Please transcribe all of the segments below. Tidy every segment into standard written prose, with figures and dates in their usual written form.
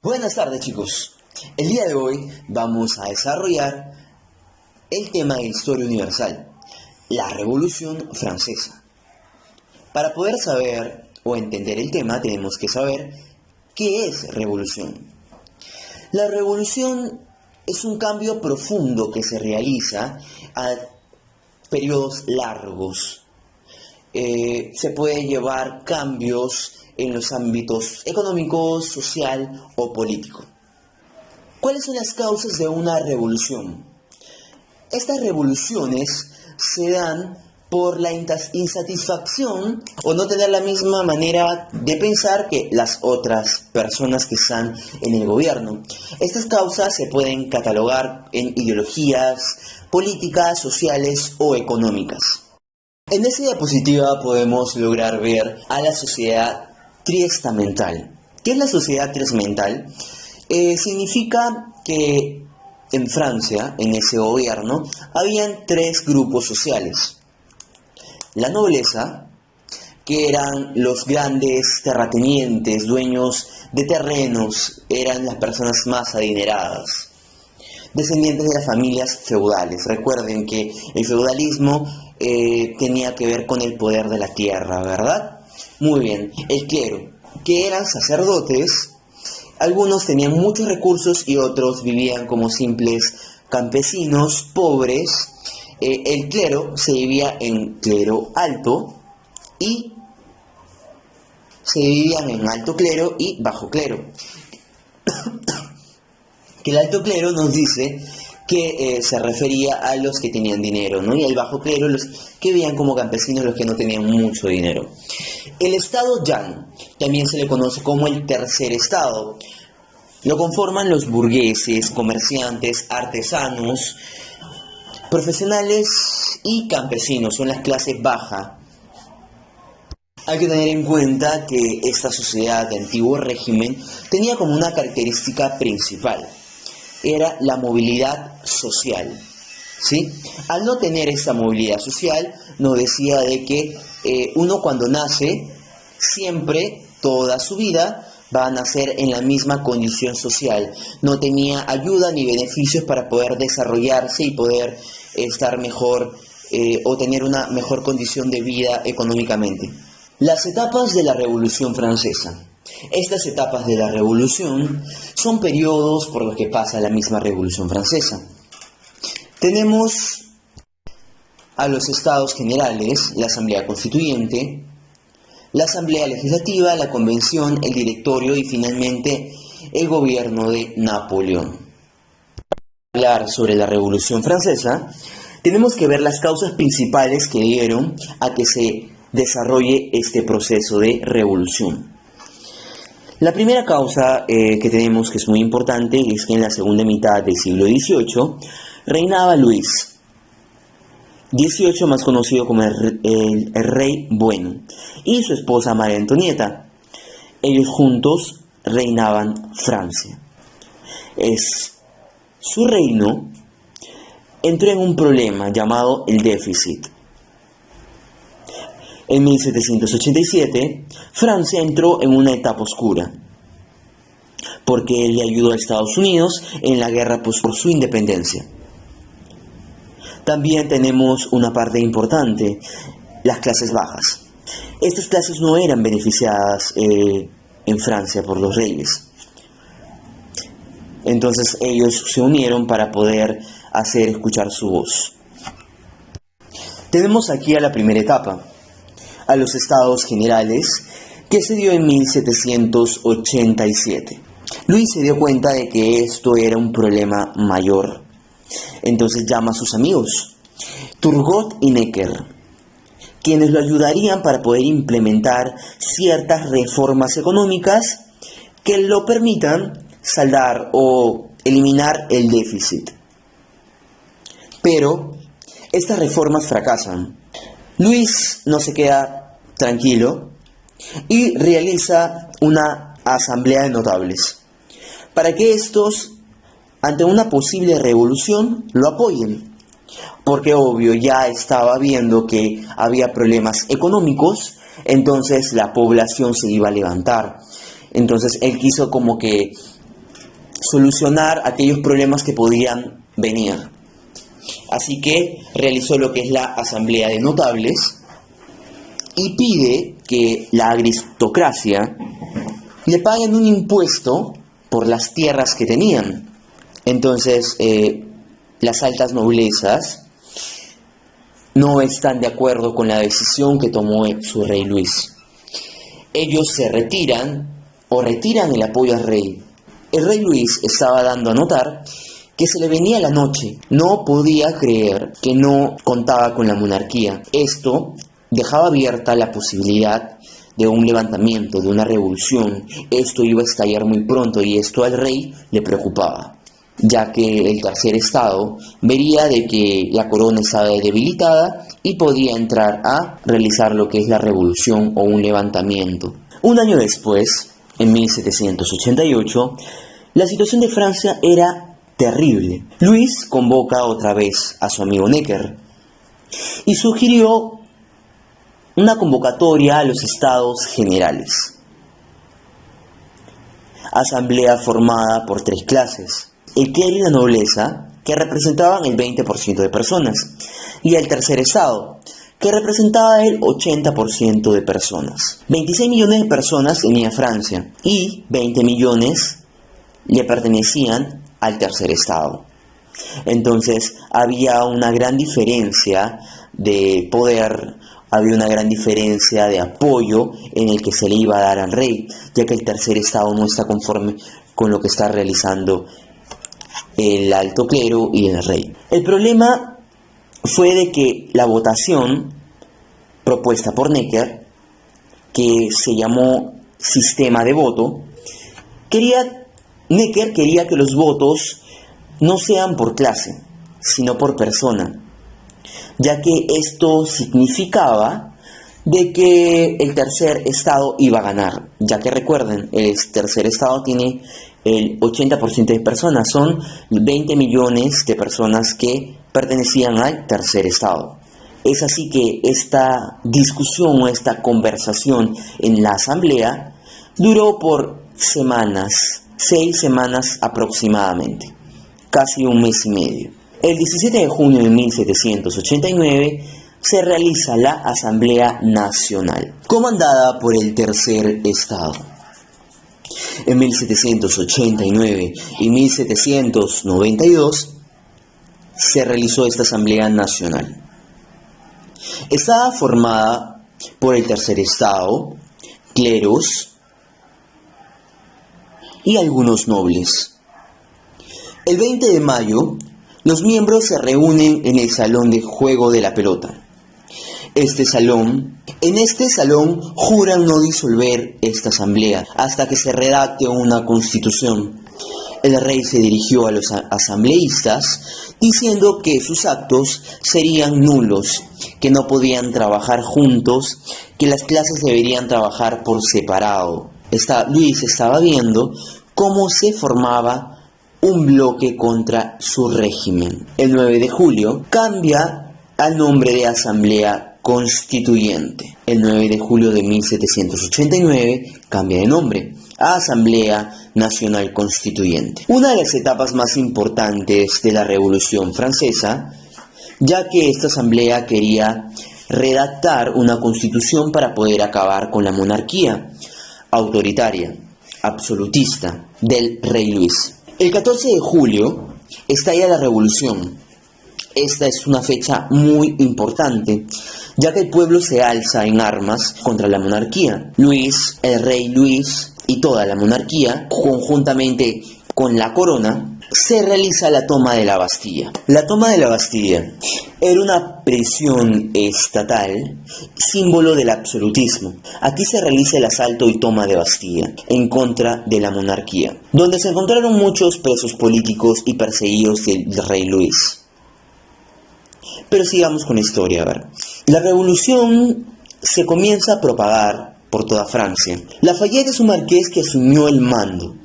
Buenas tardes, chicos. El día de hoy vamos a desarrollar el tema de historia universal, la Revolución Francesa. Para poder saber o entender el tema tenemos que saber qué es revolución. La revolución es un cambio profundo que se realiza a periodos largos. Se puede llevar cambios en los ámbitos económico, social o político. ¿Cuáles son las causas de una revolución? Estas revoluciones se dan por la insatisfacción o no tener la misma manera de pensar que las otras personas que están en el gobierno. Estas causas se pueden catalogar en ideologías políticas, sociales o económicas. En esta diapositiva podemos lograr ver a la sociedad triestamental. ¿Qué es la sociedad triestamental? Significa que en Francia, en ese gobierno, habían tres grupos sociales. La nobleza, que eran los grandes terratenientes, dueños de terrenos, eran las personas más adineradas. Descendientes de las familias feudales. Recuerden que el feudalismo tenía que ver con el poder de la tierra, ¿verdad? Muy bien, el clero, que eran sacerdotes. Algunos tenían muchos recursos y otros vivían como simples campesinos pobres. El clero se dividía en clero alto y se dividían en alto clero y bajo clero. Que el alto clero nos dice que se refería a los que tenían dinero, ¿no? Y el bajo clero, los que vivían como campesinos, los que no tenían mucho dinero. El estado llano también se le conoce como el tercer estado. Lo conforman los burgueses, comerciantes, artesanos, profesionales y campesinos, son las clases bajas. Hay que tener en cuenta que esta sociedad de antiguo régimen tenía como una característica principal. Era la movilidad social, ¿sí? Al no tener esa movilidad social, nos decía de que uno cuando nace, siempre, toda su vida, va a nacer en la misma condición social. No tenía ayuda ni beneficios para poder desarrollarse y poder estar mejor o tener una mejor condición de vida económicamente. Las etapas de la Revolución Francesa. Estas etapas de la revolución son periodos por los que pasa la misma Revolución Francesa. Tenemos a los Estados Generales, la Asamblea Constituyente, la Asamblea Legislativa, la Convención, el Directorio y finalmente el gobierno de Napoleón. Para hablar sobre la Revolución Francesa, tenemos que ver las causas principales que dieron a que se desarrolle este proceso de revolución. La primera causa que tenemos, que es muy importante, es que en la segunda mitad del siglo XVIII reinaba Luis XVIII, más conocido como el Rey Bueno, y su esposa María Antonieta. Ellos juntos reinaban Francia. Su reino entró en un problema llamado el déficit. En 1787, Francia entró en una etapa oscura, porque él le ayudó a Estados Unidos en la guerra por su independencia. También tenemos una parte importante, las clases bajas. Estas clases no eran beneficiadas en Francia por los reyes. Entonces ellos se unieron para poder hacer escuchar su voz. Tenemos aquí a la primera etapa, a los Estados Generales, que se dio en 1787. Luis se dio cuenta de que esto era un problema mayor. Entonces llama a sus amigos, Turgot y Necker, quienes lo ayudarían para poder implementar ciertas reformas económicas que lo permitan saldar o eliminar el déficit. Pero estas reformas fracasan. Luis no se queda tranquilo y realiza una asamblea de notables para que estos, ante una posible revolución, lo apoyen, porque obvio ya estaba viendo que había problemas económicos, entonces la población se iba a levantar. Entonces él quiso como que solucionar aquellos problemas que podían venir. Así que realizó lo que es la Asamblea de Notables y pide que la aristocracia le paguen un impuesto por las tierras que tenían. Entonces, las altas noblezas no están de acuerdo con la decisión que tomó su rey Luis. Ellos se retiran o retiran el apoyo al rey. El rey Luis estaba dando a notar que se le venía la noche. No podía creer que no contaba con la monarquía. Esto dejaba abierta la posibilidad de un levantamiento, de una revolución. Esto iba a estallar muy pronto y esto al rey le preocupaba, ya que el tercer estado vería de que la corona estaba debilitada y podía entrar a realizar lo que es la revolución o un levantamiento. Un año después, en 1788, la situación de Francia era terrible. Luis convoca otra vez a su amigo Necker y sugirió una convocatoria a los estados generales. Asamblea formada por 3 clases: el clero y la nobleza, que representaban el 20% de personas, y el tercer estado, que representaba el 80% de personas. 26 millones de personas tenía Francia y 20 millones le pertenecían al tercer estado. Entonces había una gran diferencia de poder, había una gran diferencia de apoyo en el que se le iba a dar al rey, ya que el tercer estado no está conforme con lo que está realizando el alto clero y el rey. El problema fue de que la votación propuesta por Necker, que se llamó sistema de voto, Necker quería que los votos no sean por clase, sino por persona, ya que esto significaba de que el tercer estado iba a ganar, ya que recuerden, el tercer estado tiene el 80% de personas, son 20 millones de personas que pertenecían al tercer estado. Es así que esta discusión o esta conversación en la asamblea duró por semanas, 6 semanas aproximadamente, casi un mes y medio. El 17 de junio de 1789 se realiza la Asamblea Nacional, comandada por el tercer estado. En 1789 y 1792 se realizó esta Asamblea Nacional. Estaba formada por el tercer estado, cleros y algunos nobles. El 20 de mayo, los miembros se reúnen en el salón de juego de la pelota. En este salón juran no disolver esta asamblea hasta que se redacte una constitución. El rey se dirigió a los asambleístas diciendo que sus actos serían nulos, que no podían trabajar juntos, que las clases deberían trabajar por separado. Luis estaba viendo cómo se formaba un bloque contra su régimen. El 9 de julio cambia al nombre de Asamblea Constituyente. El 9 de julio de 1789 cambia de nombre a Asamblea Nacional Constituyente. Una de las etapas más importantes de la Revolución Francesa, ya que esta asamblea quería redactar una constitución para poder acabar con la monarquía autoritaria, absolutista del rey Luis. El 14 de julio estalla la revolución. Esta es una fecha muy importante, ya que el pueblo se alza en armas contra la monarquía. Luis, el rey Luis y toda la monarquía, conjuntamente con la corona, se realiza la toma de la Bastilla. La toma de la Bastilla era una prisión estatal, símbolo del absolutismo. Aquí se realiza el asalto y toma de Bastilla en contra de la monarquía, donde se encontraron muchos presos políticos y perseguidos del rey Luis. Pero sigamos con la historia. A ver, la revolución se comienza a propagar por toda Francia. Lafayette es un marqués que asumió el mando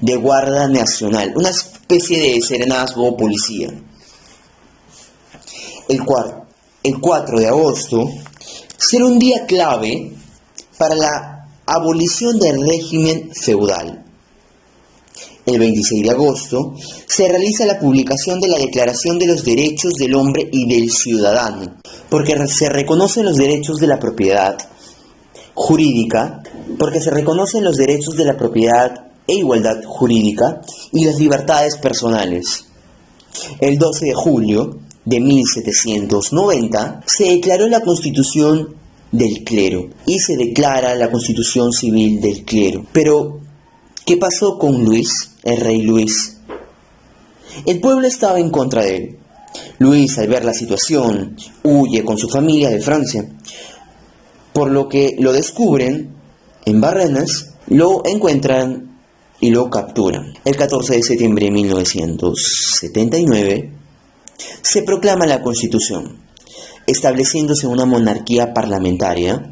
de Guardia Nacional, una especie de serenazgo o policía. El 4 de agosto será un día clave para la abolición del régimen feudal. el 26 de agosto, se realiza la publicación de la Declaración de los Derechos del Hombre y del Ciudadano, porque se reconocen los derechos de la propiedad jurídica, e igualdad jurídica y las libertades personales. El 12 de julio de 1790 se declaró la Constitución del Clero y se declara la Constitución Civil del Clero. Pero, ¿qué pasó con Luis, el rey Luis? El pueblo estaba en contra de él. Luis, al ver la situación, huye con su familia de Francia, por lo que lo descubren en Barrenas, lo encuentran y lo capturan. El 14 de septiembre de 1979 se proclama la Constitución, estableciéndose una monarquía parlamentaria